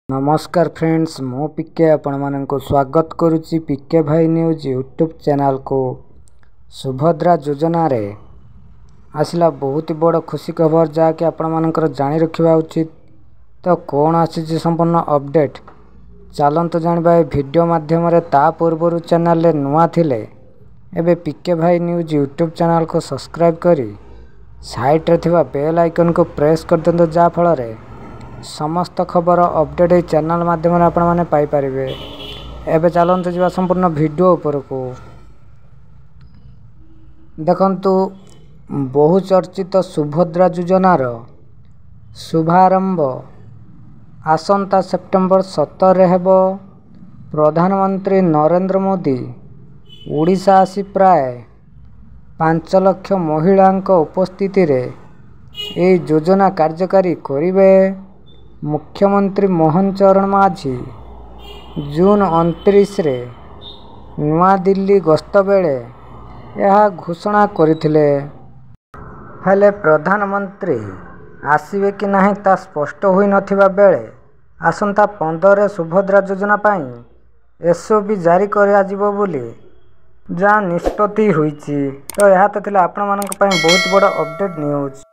नमस्कार फ्रेंड्स, मो पिके आपण को स्वागत करुच्ची पिके भाई न्यूज यूट्यूब चैनल को। सुभद्रा योजना रे आसला बहुत बड़ खुशी खबर जहाँकि आपण मानकर जानी रखा उचित। तो कौन आसी संपूर्ण अपडेट चलत जानवा वीडियो माध्यम ता पूर्व चैनल रे नुआ थिले एबे पिके भाई न्यूज यूट्यूब चैनल को सब्सक्राइब करी साइट रे थिबा बेल आइकन को प्रेस कर दिंतु जा फल रे समस्त खबर अपडेट ए चैनल माध्यम आपण माने पाई परिबे। एबे चलंतु जीवा संपूर्ण वीडियो ऊपर को देखंतु। बहुचर्चित सुभद्रा योजनार शुभारंभ आसंता सेप्टेम्बर 17 रे हेबो। प्रधानमंत्री नरेंद्र मोदी ओडिशा आसी प्राय 5 लाख महिलांक उपस्थिति रे ए योजना कार्यकारी करिवे। मुख्यमंत्री मोहन चरण माझी जून 29 रे नुआ दिल्ली गस्त बेले यह घोषणा करथिले। हेले प्रधानमंत्री आसीबे कि नाही ता स्पष्ट होई नथिबा बेले आसंता 15 रे सुभद्रा योजना पाई एसओपी जारी करा जिवो बोली जा निष्पत्ति होईची। तो यह तो थिला आपण मानक पाई बहुत बड़ अपडेट न्यूज।